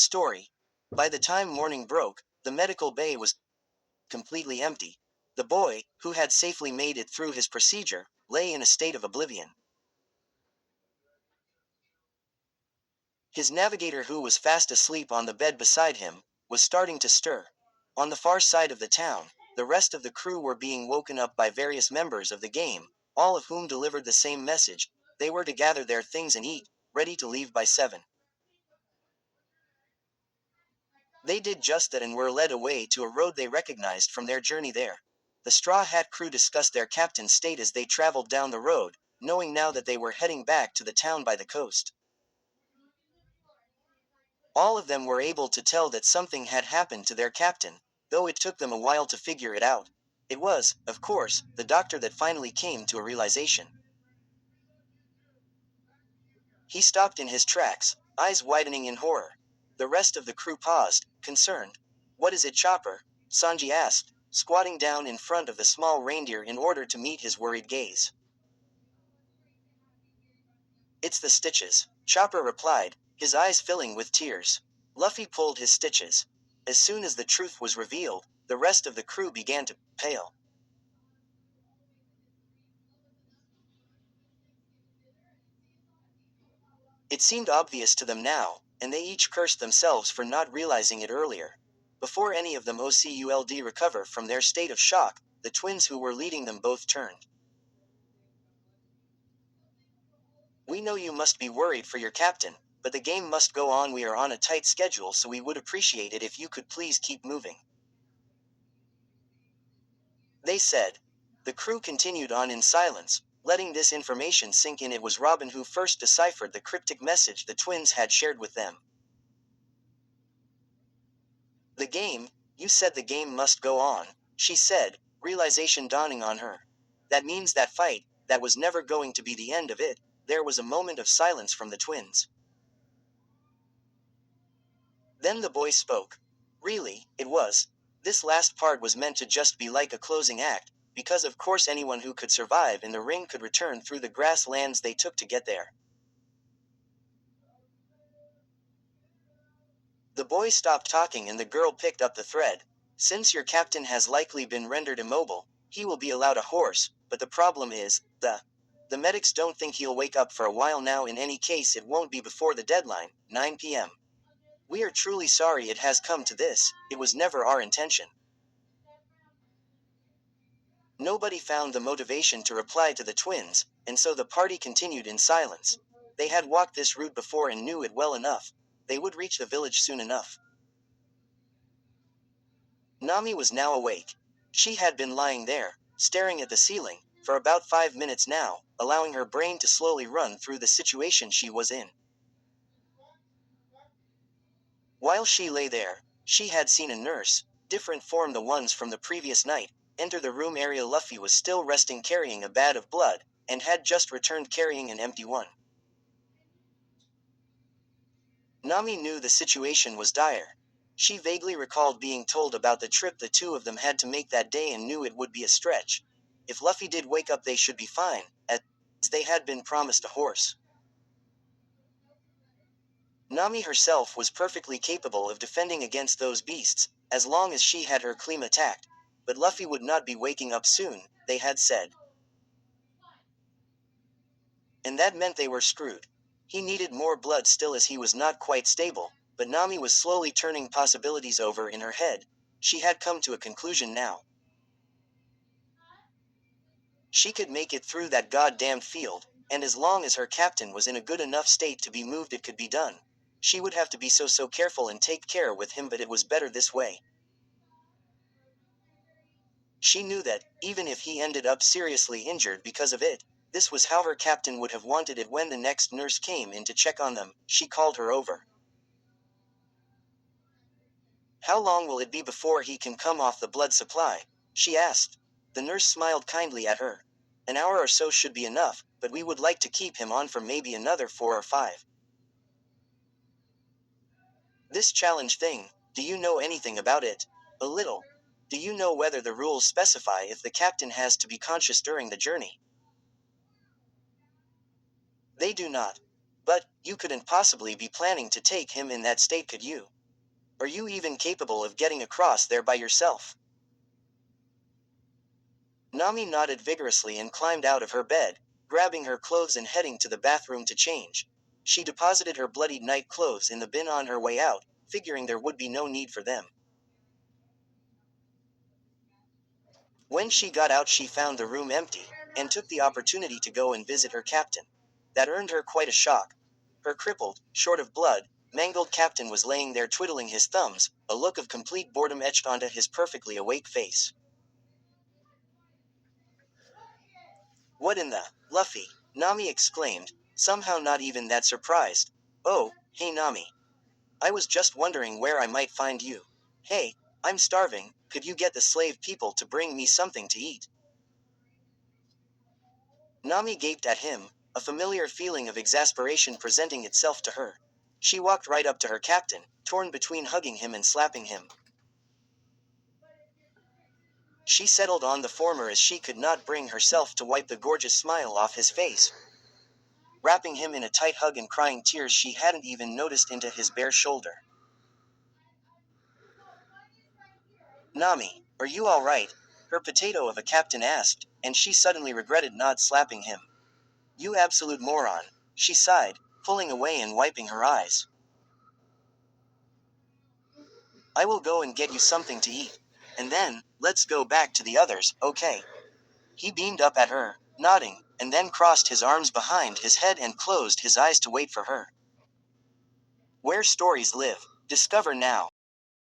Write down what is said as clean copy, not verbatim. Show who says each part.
Speaker 1: story. By the time morning broke, the medical bay was completely empty. The boy, who had safely made it through his procedure, lay in a state of oblivion. His navigator, who was fast asleep on the bed beside him, was starting to stir. On the far side of the town, the rest of the crew were being woken up by various members of the game, all of whom delivered the same message: they were to gather their things and eat, ready to leave by 7. They did just that and were led away to a road they recognized from their journey there. The Straw Hat crew discussed their captain's state as they traveled down the road, knowing now that they were heading back to the town by the coast. All of them were able to tell that something had happened to their captain, though it took them a while to figure it out. It was, of course, the doctor that finally came to a realization. He stopped in his tracks, eyes widening in horror. The rest of the crew paused, concerned. "What is it, Chopper?" Sanji asked, squatting down in front of the small reindeer in order to meet his worried gaze. "It's the stitches," Chopper replied, his eyes filling with tears. Luffy pulled his stitches. As soon as the truth was revealed, the rest of the crew began to pale. It seemed obvious to them now, and they each cursed themselves for not realizing it earlier. Before any of them could recover from their state of shock, the twins who were leading them both turned. "We know you must be worried for your captain, but the game must go on. We are on a tight schedule, so we would appreciate it if you could please keep moving," they said. The crew continued on in silence, letting this information sink in. It was Robin who first deciphered the cryptic message the twins had shared with them. "The game, you said the game must go on," she said, realization dawning on her. "That means that fight, that was never going to be the end of it." There was a moment of silence from the twins. Then the boy spoke. "Really, it was. This last part was meant to just be like a closing act, because of course anyone who could survive in the ring could return through the grasslands they took to get there." The boy stopped talking and the girl picked up the thread. "Since your captain has likely been rendered immobile, he will be allowed a horse, but the problem is, the medics don't think he'll wake up for a while now. In any case, it won't be before the deadline, 9 p.m. We are truly sorry it has come to this. It was never our intention." Nobody found the motivation to reply to the twins, and so the party continued in silence. They had walked this route before and knew it well enough. They would reach the village soon enough. Nami was now awake. She had been lying there, staring at the ceiling, for about 5 minutes now, allowing her brain to slowly run through the situation she was in. While she lay there, she had seen a nurse, different from the ones from the previous night, enter the room area. Luffy was still resting carrying a vat of blood, and had just returned carrying an empty one. Nami knew the situation was dire. She vaguely recalled being told about the trip the two of them had to make that day and knew it would be a stretch. If Luffy did wake up, they should be fine, as they had been promised a horse. Nami herself was perfectly capable of defending against those beasts, as long as she had her claim attacked. But Luffy would not be waking up soon, they had said. And that meant they were screwed. He needed more blood still, as he was not quite stable, but Nami was slowly turning possibilities over in her head. She had come to a conclusion now. She could make it through that goddamned field, and as long as her captain was in a good enough state to be moved, it could be done. She would have to be so careful and take care with him, but it was better this way. She knew that, even if he ended up seriously injured because of it, this was how her captain would have wanted it. When the next nurse came in to check on them, she called her over. "How long will it be before he can come off the blood supply?" she asked. The nurse smiled kindly at her. "An hour or so should be enough, but we would like to keep him on for maybe another 4 or 5. This challenge thing, do you know anything about it?" "A little. Do you know whether the rules specify if the captain has to be conscious during the journey?" "They do not. But, you couldn't possibly be planning to take him in that state, could you?" Are you even capable of getting across there by yourself? Nami nodded vigorously and climbed out of her bed, grabbing her clothes and heading to the bathroom to change. She deposited her bloodied night clothes in the bin on her way out, figuring there would be no need for them. When she got out, she found the room empty, and took the opportunity to go and visit her captain. That earned her quite a shock. Her crippled, short of blood, mangled captain was laying there twiddling his thumbs, a look of complete boredom etched onto his perfectly awake face. What in the Luffy? Nami exclaimed, somehow not even that surprised. Oh, hey Nami. I was just wondering where I might find you. Hey, I'm starving, could you get the slave people to bring me something to eat? Nami gaped at him, a familiar feeling of exasperation presenting itself to her. She walked right up to her captain, torn between hugging him and slapping him. She settled on the former as she could not bring herself to wipe the gorgeous smile off his face, wrapping him in a tight hug and crying tears she hadn't even noticed into his bare shoulder. Nami, are you all right? Her potato of a captain asked, and she suddenly regretted not slapping him. You absolute moron, she sighed, pulling away and wiping her eyes. I will go and get you something to eat. And then, let's go back to the others, okay? He beamed up at her, nodding, and then crossed his arms behind his head and closed his eyes to wait for her. Where stories live. Discover now.